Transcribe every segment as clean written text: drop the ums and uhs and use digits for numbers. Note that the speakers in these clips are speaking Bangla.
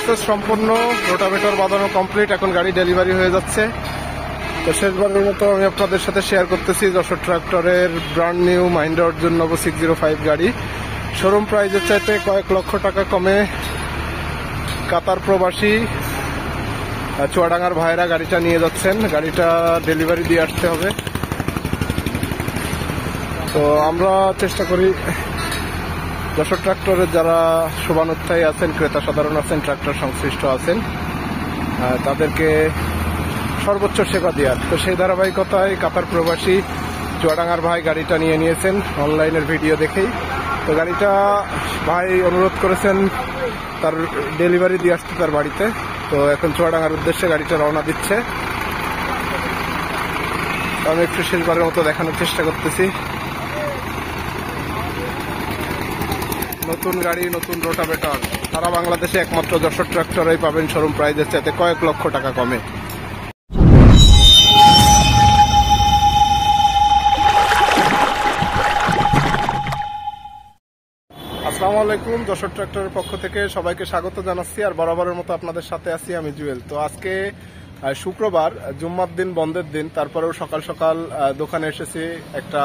প্রসেস সম্পূর্ণ, রোটাভেটর বাঁধানো কমপ্লিট, এখন গাড়ি ডেলিভারি হয়ে যাচ্ছে। তো শেষবারের মতো আমি আপনাদের সাথে শেয়ার করতেছি যশোর ট্রাক্টরের brand new Mahindra Arjun Novo 605 গাড়ি। শোরুম প্রাইজের চাইতে কয়েক লক্ষ টাকা কমে কাতার প্রবাসী চুয়াডাঙ্গার ভাইরা গাড়িটা নিয়ে যাচ্ছেন। গাড়িটা ডেলিভারি দিয়ে আসতে হবে। তো আমরা চেষ্টা করি যশোর ট্রাক্টরের যারা শুভানুধ্যায়ী আছেন, ক্রেতা সাধারণ আছেন, ট্রাক্টর সংশ্লিষ্ট আছেন, তাদেরকে সর্বোচ্চ সেবা দেওয়ার। তো সেই ধারাবাহিকতায় কাতার প্রবাসী চুয়াডাঙ্গার ভাই গাড়িটা নিয়ে নিয়েছেন অনলাইনের ভিডিও দেখেই। তো গাড়িটা ভাই অনুরোধ করেছেন তার ডেলিভারি দিয়ে আসতে তার বাড়িতে। তো এখন চুয়াডাঙ্গার উদ্দেশ্যে গাড়িটা রওনা দিচ্ছে। আমি একটু শেষবারের মতো দেখানোর চেষ্টা করতেছি। নতুন গাড়ি, নতুন রোটাভেটর, সারা বাংলাদেশে একমাত্র যশোর ট্রাক্টরেই পাবেন শোরুম প্রাইজের চাইতে কয়েক লক্ষ টাকা কমে। আসসালামু আলাইকুম, যশোর ট্রাক্টরের পক্ষ থেকে সবাইকে স্বাগত জানাচ্ছি। আর বরাবরের মতো আপনাদের সাথে আছি আমি জুয়েল। তো আজকে শুক্রবার, জুম্মার দিন, বন্ধের দিন, তারপরেও সকাল সকাল দোকানে এসেছি একটা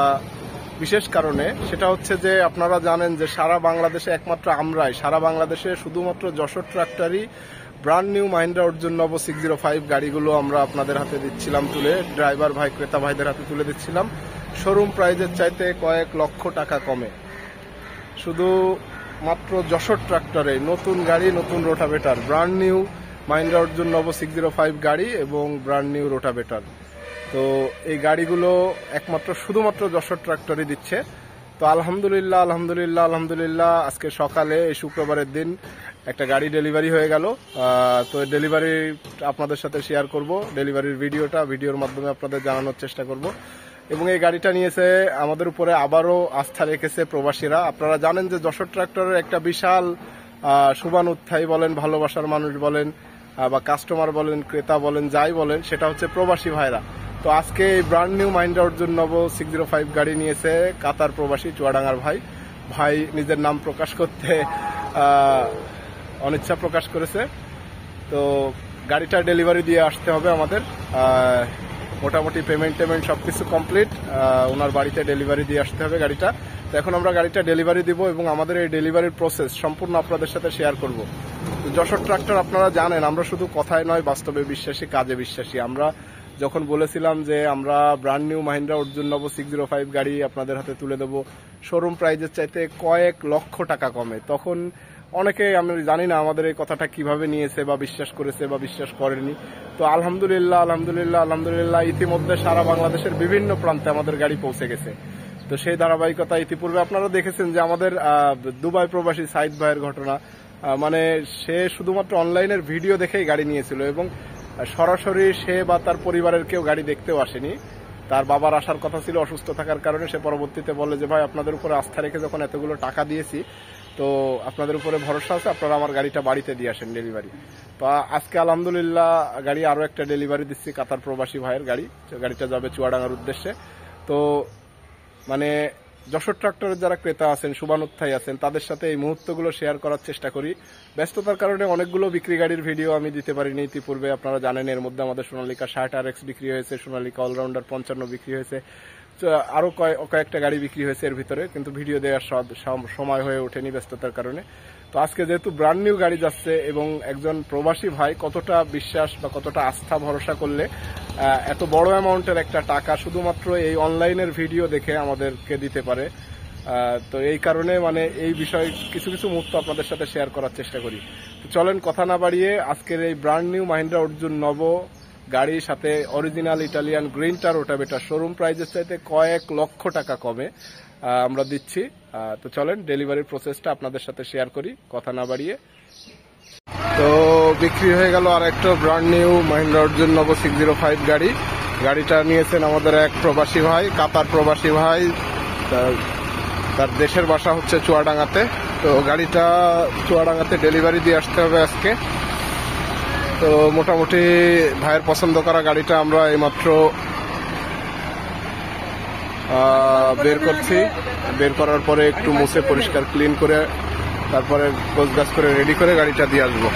বিশেষ কারণে। সেটা হচ্ছে যে আপনারা জানেন যে সারা বাংলাদেশে একমাত্র আমরাই, সারা বাংলাদেশে শুধুমাত্র Jessore ট্রাক্টরই brand new Mahindra Arjun Novo 605 গাড়িগুলো আমরা আপনাদের হাতে দিচ্ছিলাম তুলে, ড্রাইভার ভাই, ক্রেতা ভাইদের হাতে তুলে দিচ্ছিলাম শোরুম প্রাইজের চাইতে কয়েক লক্ষ টাকা কমে। শুধু মাত্র যশোর ট্রাক্টরে নতুন গাড়ি, নতুন rotavator, brand new Mahindra Arjun Novo 605 গাড়ি এবং ব্র্যান্ড নিউ রোটাভেটর। তো এই গাড়িগুলো একমাত্র শুধুমাত্র যশোর ট্রাক্টরই দিচ্ছে। তো আলহামদুলিল্লাহ আলহামদুলিল্লাহ আলহামদুলিল্লাহ আজকে সকালে, এই শুক্রবারের দিন, একটা গাড়ি ডেলিভারি হয়ে গেল। তো ডেলিভারি আপনাদের সাথে শেয়ার করব, ডেলিভারির ভিডিওর মাধ্যমে আপনাদের জানানোর চেষ্টা করব। এবং এই গাড়িটা নিয়েছে আমাদের উপরে আবারও আস্থা রেখেছে প্রবাসীরা। আপনারা জানেন যে যশোর ট্রাক্টরের একটা বিশাল শুভানুধ্যায়ী বলেন, ভালোবাসার মানুষ বলেন, বা কাস্টমার বলেন, ক্রেতা বলেন, যাই বলেন, সেটা হচ্ছে প্রবাসী ভাইরা। তো আজকে এই brand new Mahindra Arjun Novo 605 গাড়ি নিয়েছে কাতার প্রবাসী চুয়াডাঙ্গার ভাই নিজের নাম প্রকাশ করতে অনিচ্ছা প্রকাশ করেছে। তো গাড়িটা ডেলিভারি দিয়ে আসতে হবে আমাদের। মোটামুটি পেমেন্ট সবকিছু কমপ্লিট, ওনার বাড়িতে ডেলিভারি দিয়ে আসতে হবে গাড়িটা। তো এখন আমরা গাড়িটা ডেলিভারি দিব এবং আমাদের এই ডেলিভারির প্রসেস সম্পূর্ণ আপনাদের সাথে শেয়ার করব। যশোর ট্রাক্টর আপনারা জানেন আমরা শুধু কথায় নয়, বাস্তবে বিশ্বাসী, কাজে বিশ্বাসী। আমরা যখন বলেছিলাম যে আমরা brand new Mahindra Arjun Novo 605 গাড়ি আপনাদের হাতে তুলে দেবো শোরুম প্রাইজের চাইতে কয়েক লক্ষ টাকা কমে, তখন অনেকে, আমি জানি না আমাদের এই কথাটা কিভাবে নিয়েছে বা বিশ্বাস করেছে বা বিশ্বাস করেনি। তো আলহামদুলিল্লাহ আলহামদুলিল্লাহ আলহামদুলিল্লাহ ইতিমধ্যে সারা বাংলাদেশের বিভিন্ন প্রান্তে আমাদের গাড়ি পৌঁছে গেছে। তো সেই ধারাবাহিকতা ইতিপূর্বে আপনারা দেখেছেন যে আমাদের দুবাই প্রবাসী সাইদ ভাইয়ের ঘটনা, মানে সে শুধুমাত্র অনলাইনের ভিডিও দেখেই গাড়ি নিয়েছিল এবং সরাসরি সে বা তার পরিবারের কেউ গাড়ি দেখতেও আসেনি। তার বাবার আসার কথা ছিল, অসুস্থ থাকার কারণে সে পরবর্তীতে বলে যে ভাই আপনাদের উপরে আস্থা রেখে যখন এতগুলো টাকা দিয়েছি, তো আপনাদের উপরে ভরসা আছে, আপনারা আমার গাড়িটা বাড়িতে দিয়ে আসেন ডেলিভারি। তো আজকে আলহামদুলিল্লাহ গাড়ি আরো একটা ডেলিভারি দিচ্ছি কাতার প্রবাসী ভাইয়ের গাড়িটা যাবে চুয়াডাঙ্গার উদ্দেশ্যে। তো মানে যশোর ট্রাক্টরের যারা ক্রেতা আছেন, শুভানুধ্যায়ী আছেন, তাদের সাথে এই মুহূর্তগুলো শেয়ার করার চেষ্টা করি। ব্যস্ততার কারণে অনেকগুলো বিক্রি গাড়ির ভিডিও আমি দিতে পারিনি ইতিপূর্বে। আপনারা জানেন এর মধ্যে আমাদের সোনালিকা 60 RX বিক্রি হয়েছে, সোনালিকা অলরাউন্ডার 55 বিক্রি হয়েছে, আরো কয়েকটা গাড়ি বিক্রি হয়েছে এর ভিতরে, কিন্তু ভিডিও দেওয়ার সময় হয়ে ওঠেনি ব্যস্ততার কারণে। তো আজকে যেহেতু ব্র্যান্ড নিউ গাড়ি যাচ্ছে এবং একজন প্রবাসী ভাই কতটা বিশ্বাস বা কতটা আস্থা ভরসা করলে এত বড় অ্যামাউন্টের একটা টাকা শুধুমাত্র এই অনলাইনের ভিডিও দেখে আমাদেরকে দিতে পারে, তো এই কারণে মানে এই বিষয়ে কিছু মুহূর্ত আপনাদের সাথে শেয়ার করার চেষ্টা করি। তো চলেন কথা না বাড়িয়ে আজকের এই ব্র্যান্ড নিউ মাহিন্দ্রা অর্জুন নবো গাড়ির সাথে অরিজিনাল ইটালিয়ান গ্রিনটা রোটাভেটর শোরুম প্রাইজের চাইতে কয়েক লক্ষ টাকা কমে আমরা দিচ্ছি। তো চলেন ডেলিভারির প্রসেসটা আপনাদের সাথে শেয়ার করি কথা না বাড়িয়ে। তো বিক্রি হয়ে গেল আর একটা brand new Mahindra Arjun Novo 605 গাড়িটা নিয়েছেন আমাদের এক প্রবাসী ভাই, কাতার প্রবাসী ভাই, তার দেশের বাসা হচ্ছে চুয়াডাঙ্গাতে। তো গাড়িটা চুয়াডাঙ্গাতে ডেলিভারি দিয়ে আসতে হবে আজকে। তো মোটামুটি ভাইয়ের পছন্দ করা গাড়িটা আমরা এইমাত্র বের করছি। বের করার পরে একটু মুছে পরিষ্কার ক্লিন করে তারপরে গোছগাছ করে রেডি করে গাড়িটা দিয়ে আসবো।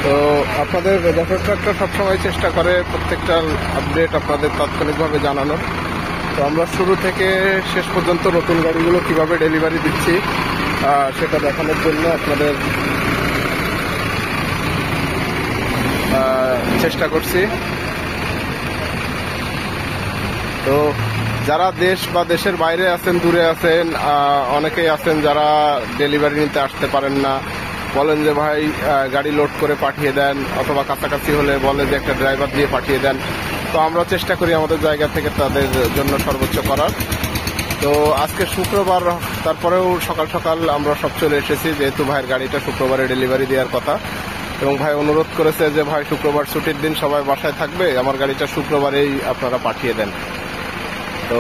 তো আপনাদের যশোর ট্রাক্টর সবসময় চেষ্টা করে প্রত্যেকটা আপডেট আপনাদের তাৎক্ষণিকভাবে জানানোর। তো আমরা শুরু থেকে শেষ পর্যন্ত নতুন গাড়িগুলো কিভাবে ডেলিভারি দিচ্ছি সেটা দেখানোর জন্য আপনাদের চেষ্টা করছি। তো যারা দেশ বা দেশের বাইরে আছেন, দূরে আছেন, অনেকেই আছেন যারা ডেলিভারি নিতে আসতে পারেন না, বলেন যে ভাই গাড়ি লোড করে পাঠিয়ে দেন, অথবা কাছাকাছি হলে বলে যে একটা ড্রাইভার দিয়ে পাঠিয়ে দেন। তো আমরা চেষ্টা করি আমাদের জায়গা থেকে তাদের জন্য সর্বোচ্চ করার। তো আজকে শুক্রবার, তারপরেও সকাল সকাল আমরা সব চলে এসেছি, যেহেতু ভাইয়ের গাড়িটা শুক্রবারে ডেলিভারি দেওয়ার কথা, এবং ভাই অনুরোধ করেছে যে ভাই শুক্রবার ছুটির দিন সবাই বাসায় থাকবে, আমার গাড়িটা শুক্রবারেই আপনারা পাঠিয়ে দেন। তো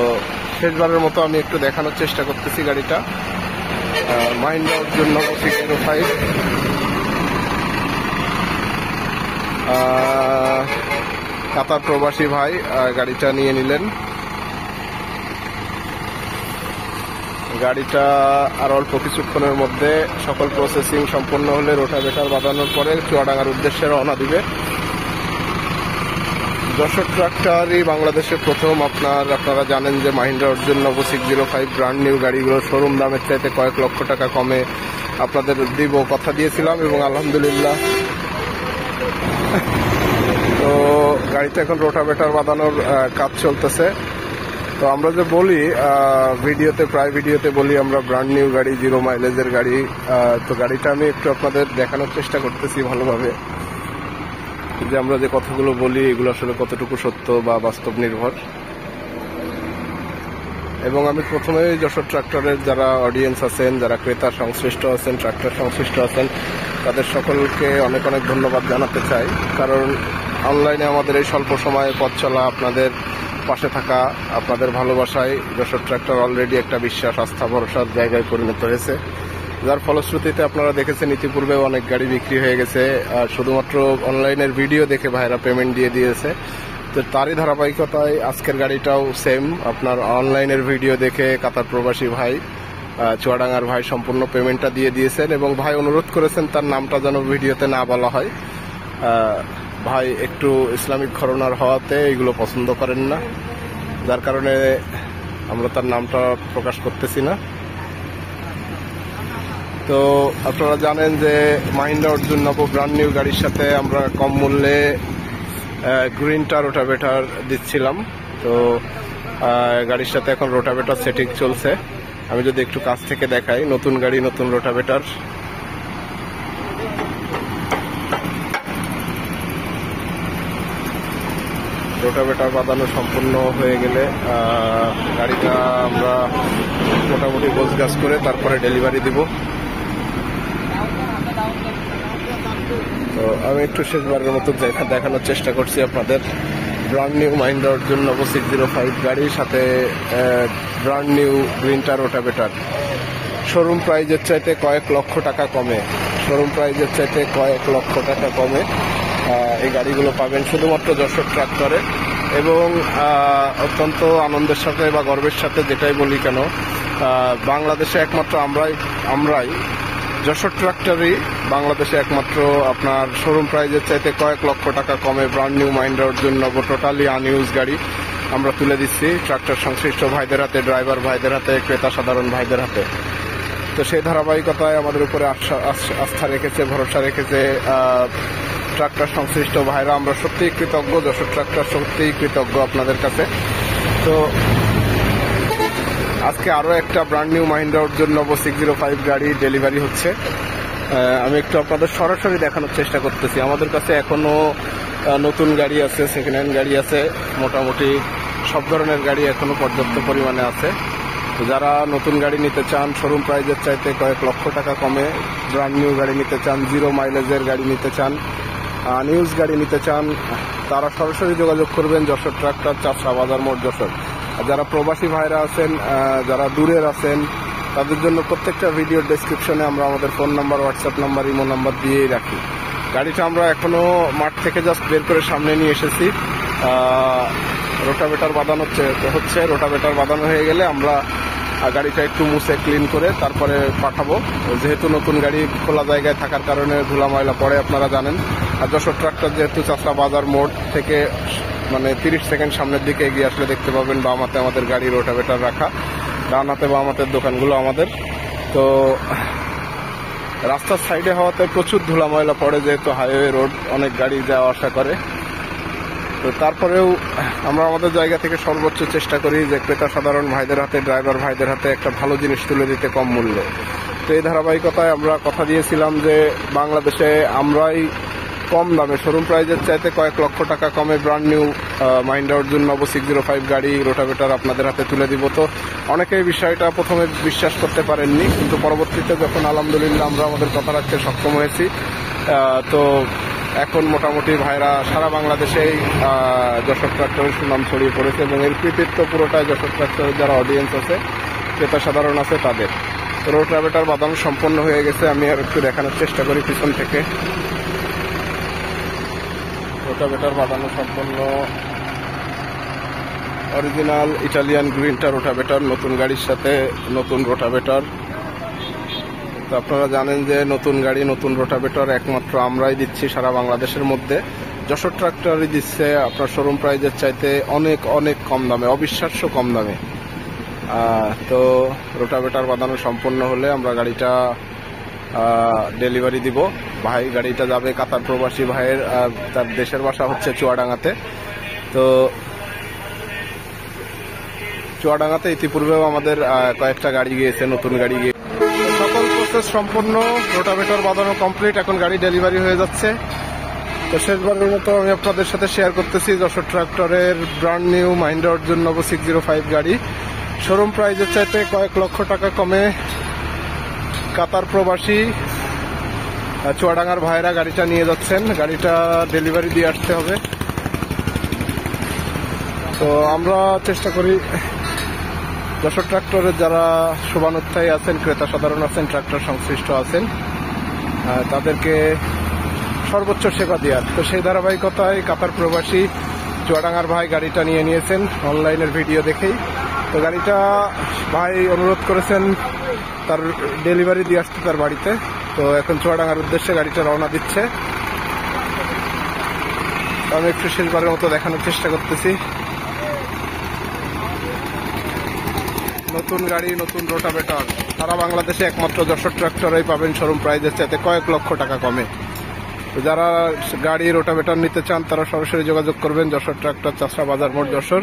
শেষবারের মতো আমি একটু দেখানোর চেষ্টা করতেছি গাড়িটা। মাহিন্দ্রা অর্জুন নগর 605 কাতার প্রবাসী ভাই গাড়িটা নিয়ে নিলেন। গাড়িটা আর অল্প কিছুক্ষণের মধ্যে সকল প্রসেসিং সম্পন্ন হলে রোটাভেটার বাঁধানোর পরে চুয়াডাঙ্গার উদ্দেশ্যে রওনা দিবে। যশোর ট্রাক্টরই বাংলাদেশে প্রথম। আপনারা জানেন যে মাহিন্দ্রা অর্জুন নগর 605 ব্র্যান্ড নিউ গাড়িগুলো শোরুম দামের চাইতে কয়েক লক্ষ টাকা কমে আপনাদের দিব কথা দিয়েছিলাম, এবং আলহামদুলিল্লাহ তো গাড়িতে এখন রোটাভেটার বাঁধানোর কাজ চলতেছে। তো আমরা যে বলি প্রায় ভিডিওতে বলি আমরা ব্র্যান্ড নিউ গাড়ি, 0 মাইলেজের গাড়ি। তো গাড়িটা আমি একটু আপনাদের দেখানোর চেষ্টা করতেছি ভালোভাবে, যে আমরা যে কথাগুলো বলি এগুলো আসলে কতটুকু সত্য বা বাস্তব নির্ভর। এবং আমি প্রথমে যশোর ট্রাক্টরের যারা অডিয়েন্স আছেন, যারা ক্রেতা সংশ্লিষ্ট আছেন, ট্রাক্টর সংশ্লিষ্ট আছেন, তাদের সকলকে অনেক অনেক ধন্যবাদ জানাতে চাই। কারণ অনলাইনে আমাদের এই স্বল্প সময়ে পথ চলা, আপনাদের পাশে থাকা, আপনাদের ভালোবাসায় যশোর ট্রাক্টর অলরেডি একটা বিশ্বাস, আস্থা, ভরসার জায়গায় পরিণত হয়েছে, যার ফলশ্রুতিতে আপনারা দেখেছেন ইতিপূর্বে অনেক গাড়ি বিক্রি হয়ে গেছে। আর শুধুমাত্র অনলাইনের ভিডিও দেখে ভাইরা পেমেন্ট দিয়ে দিয়েছে। তো তারই ধারাবাহিকতায় আজকের গাড়িটাও সেম, আপনার অনলাইনের ভিডিও দেখে কাতার প্রবাসী ভাই, চুয়াডাঙ্গার ভাই সম্পূর্ণ পেমেন্টটা দিয়ে দিয়েছেন, এবং ভাই অনুরোধ করেছেন তার নামটা যেন ভিডিওতে না বলা হয়। ভাই একটু ইসলামিক ঘরানার হওয়াতে এগুলো পছন্দ করেন না, যার কারণে আমরা তার নামটা প্রকাশ করতেছি না। তো আপনারা জানেন যে মাহিন্দ্রা অর্জুন নগর ব্র্যান্ড নিউ গাড়ির সাথে আমরা কম মূল্যে গ্রিনটা রোটাভেটার দিচ্ছিলাম। তো গাড়ির সাথে এখন রোটাভেটার সেটিং চলছে। আমি যদি একটু কাছ থেকে দেখাই, নতুন গাড়ি, নতুন রোটাভেটার। রোটাভেটার বাঁধানো সম্পূর্ণ হয়ে গেলে গাড়িটা আমরা মোটামুটি গোছগাছ করে তারপরে ডেলিভারি দিব। তো আমি একটু শেষবারের মতো দেখানোর চেষ্টা করছি আপনাদের ব্র্যান্ড নিউ মাহিন্দ্রা অর্জুন নগর 605 গাড়ির সাথে ব্র্যান্ড নিউ গ্রিনটা রোটাভেটার শোরুম প্রাইজের চাইতে কয়েক লক্ষ টাকা কমে, এই গাড়িগুলো পাবেন শুধুমাত্র যশোর ট্রাক্টরে। এবং অত্যন্ত আনন্দের সাথে বা গর্বের সাথে যেটাই বলি কেন, বাংলাদেশে একমাত্র আমরাই যশোর ট্রাক্টরই বাংলাদেশে একমাত্র আপনার শোরুম প্রাইজের চাইতে কয়েক লক্ষ টাকা কমে ব্র্যান্ড নিউ মাহিন্দ্রা অর্জুন নগর টোটালি আনইউজ গাড়ি আমরা তুলে দিচ্ছি ট্রাক্টর সংশ্লিষ্ট ভাইদের হাতে, ড্রাইভার ভাইদের হাতে, ক্রেতা সাধারণ ভাইদের হাতে। তো সেই ধারাবাহিকতায় আমাদের উপরে আস্থা রেখেছে, ভরসা রেখেছে ট্রাক্টর সংশ্লিষ্ট ভাইরা। আমরা সত্যিই কৃতজ্ঞ, যশোর ট্রাক্টর সত্যিই কৃতজ্ঞ আপনাদের কাছে। তো আজকে আরো একটা ব্র্যান্ড নিউ মাহিন্দ্রা অর্জুন নগর 605 গাড়ি ডেলিভারি হচ্ছে। আমি একটু আপনাদের সরাসরি দেখানোর চেষ্টা করতেছি। আমাদের কাছে এখনো নতুন গাড়ি আছে, সেকেন্ড হ্যান্ড গাড়ি আছে, মোটামুটি সব ধরনের গাড়ি এখনো পর্যাপ্ত পরিমাণে আছে। তো যারা নতুন গাড়ি নিতে চান, শোরুম প্রাইজের চাইতে কয়েক লক্ষ টাকা কমে ব্র্যান্ড নিউ গাড়ি নিতে চান, 0 মাইলেজের গাড়ি নিতে চান, নিউজ গাড়ি নিতে চান, তারা সরাসরি যোগাযোগ করবেন যশোর ট্রাক্টর, চাষরা বাজার মোড়, যশোর। আর যারা প্রবাসী ভাইরা আছেন, যারা দূরের আছেন, তাদের জন্য প্রত্যেকটা ভিডিওর ডেসক্রিপশনে আমরা আমাদের phone number, WhatsApp number, imo number দিয়েই রাখি। গাড়িটা আমরা এখনো মাঠ থেকে জাস্ট বের করে সামনে নিয়ে এসেছি। রোটাভেটার বাঁধানো হচ্ছে। রোটাভেটার বাঁধানো হয়ে গেলে আমরা গাড়িটা একটু মুছে ক্লিন করে তারপরে পাঠাবো। যেহেতু নতুন গাড়ি খোলা জায়গায় থাকার কারণে ধুলা ময়লা পড়ে আপনারা জানেন। আর যশোর ট্রাক্টর যেহেতু চাষড়া বাজার মোড় থেকে মানে 30 সেকেন্ড সামনের দিকে এগিয়ে আসলে দেখতে পাবেন বাম হাতে আমাদের গাড়ি রোটাভেটার রাখা, ডান হাতে বাম হাতের দোকানগুলো আমাদের। তো রাস্তার সাইডে হওয়াতে প্রচুর ধুলা ময়লা পড়ে, যেহেতু হাইওয়ে রোড, অনেক গাড়ি যাওয়া আসা করে। তো তারপরেও আমরা আমাদের জায়গা থেকে সর্বোচ্চ চেষ্টা করি যে ক্রেতা সাধারণ ভাইদের হাতে, ড্রাইভার ভাইদের হাতে একটা ভালো জিনিস তুলে দিতে কম মূল্যে। তো এই ধারাবাহিকতায় আমরা কথা দিয়েছিলাম যে বাংলাদেশে আমরাই কম দামে শোরুম প্রাইজের চাইতে কয়েক লক্ষ টাকা কমে ব্র্যান্ড নিউ মাহিন্দ্রা অর্জুন নব 605 গাড়ি রোটাভেটার আপনাদের হাতে তুলে দিব। তো অনেকেই বিষয়টা প্রথমে বিশ্বাস করতে পারেননি, কিন্তু পরবর্তীতে যখন আলহামদুলিল্লাহ আমরা আমাদের কথা রাখতে সক্ষম হয়েছি, তো এখন মোটামুটি ভাইরা সারা বাংলাদেশেই যশোর ট্রাক্টরের সুনাম ছড়িয়ে পড়েছে এবং এর কৃতিত্ব পুরোটাই যশোর ট্রাক্টরের যারা অডিয়েন্স আছে, ক্রেতা সাধারণ আছে তাদের। তো রোটাভেটার বাঁধানো সম্পন্ন হয়ে গেছে। আমি আর একটু দেখানোর চেষ্টা করি পিছন থেকে। রোটাভেটার বাঁধানো সম্পন্ন, অরিজিনাল ইটালিয়ান গ্রিনটা রোটাভেটার, নতুন গাড়ির সাথে নতুন রোটাভেটার। তো আপনারা জানেন যে নতুন গাড়ি নতুন রোটাভেটার একমাত্র আমরাই দিচ্ছি সারা বাংলাদেশের মধ্যে। যশোর ট্রাক্টরই দিচ্ছে আপনার শোরুম প্রাইজের চাইতে অনেক অনেক কম দামে, অবিশ্বাস্য কম দামে। তো রোটাভেটার বাঁধানো সম্পন্ন হলে আমরা গাড়িটা ডেলিভারি দিব। ভাই গাড়িটা যাবে কাতার প্রবাসী ভাইয়ের, তার দেশের বাসা হচ্ছে চুয়াডাঙ্গাতে। তো চুয়াডাঙ্গাতে ইতিপূর্বেও আমাদের কয়েকটা গাড়ি গিয়েছে, নতুন গাড়ি গিয়ে সকল প্রসেস সম্পন্ন, রোটাভেটার বাঁধানো কমপ্লিট, এখন গাড়ি ডেলিভারি হয়ে যাচ্ছে। তো শেষবারের মতো আমি আপনাদের সাথে শেয়ার করতেছি যশোর ট্রাক্টরের ব্র্যান্ড নিউ মাহিন্দ্রা অর্জুন নব 605 গাড়ি শোরুম প্রাইজের চাইতে কয়েক লক্ষ টাকা কমে কাতার প্রবাসী চুয়াডাঙ্গার ভাইরা গাড়িটা নিয়ে যাচ্ছেন। গাড়িটা ডেলিভারি দিয়ে আসতে হবে। তো আমরা চেষ্টা করি যশোর ট্রাক্টরের যারা শুভানুধ্যায়ী আছেন, ক্রেতা সাধারণ আছেন, ট্রাক্টর সংশ্লিষ্ট আছেন, তাদেরকে সর্বোচ্চ সেবা দেওয়ার। তো সেই ধারাবাহিকতায় কাতার প্রবাসী চুয়াডাঙ্গার ভাই গাড়িটা নিয়ে নিয়েছেন অনলাইনের ভিডিও দেখেই। তো গাড়িটা ভাই অনুরোধ করেছেন তার ডেলিভারি দিয়ে আসতে তার বাড়িতে। তো এখন চুয়াডাঙ্গার উদ্দেশ্যে গাড়িটা রওনা দিচ্ছে। আমি একটু শেষবারের মতো দেখানোর চেষ্টা করতেছি। নতুন গাড়ি নতুন রোটাভেটার সারা বাংলাদেশে একমাত্র যশোর ট্রাক্টরেই পাবেন শোরুম প্রাইজের চাইতে কয়েক লক্ষ টাকা কমে। যারা গাড়ি রোটাভেটার নিতে চান তারা সরাসরি যোগাযোগ করবেন যশোর ট্রাক্টর, চাষড়া বাজার মোড়, যশোর।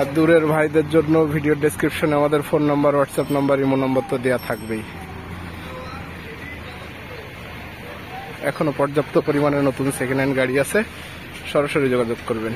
আর দূরের ভাইদের জন্য ভিডিওর ডেসক্রিপশনে আমাদের phone number, WhatsApp number, imo number তো দেওয়া থাকবেই। এখনো পর্যাপ্ত পরিমাণে নতুন সেকেন্ড হ্যান্ড গাড়ি আছে, সরাসরি যোগাযোগ করবেন।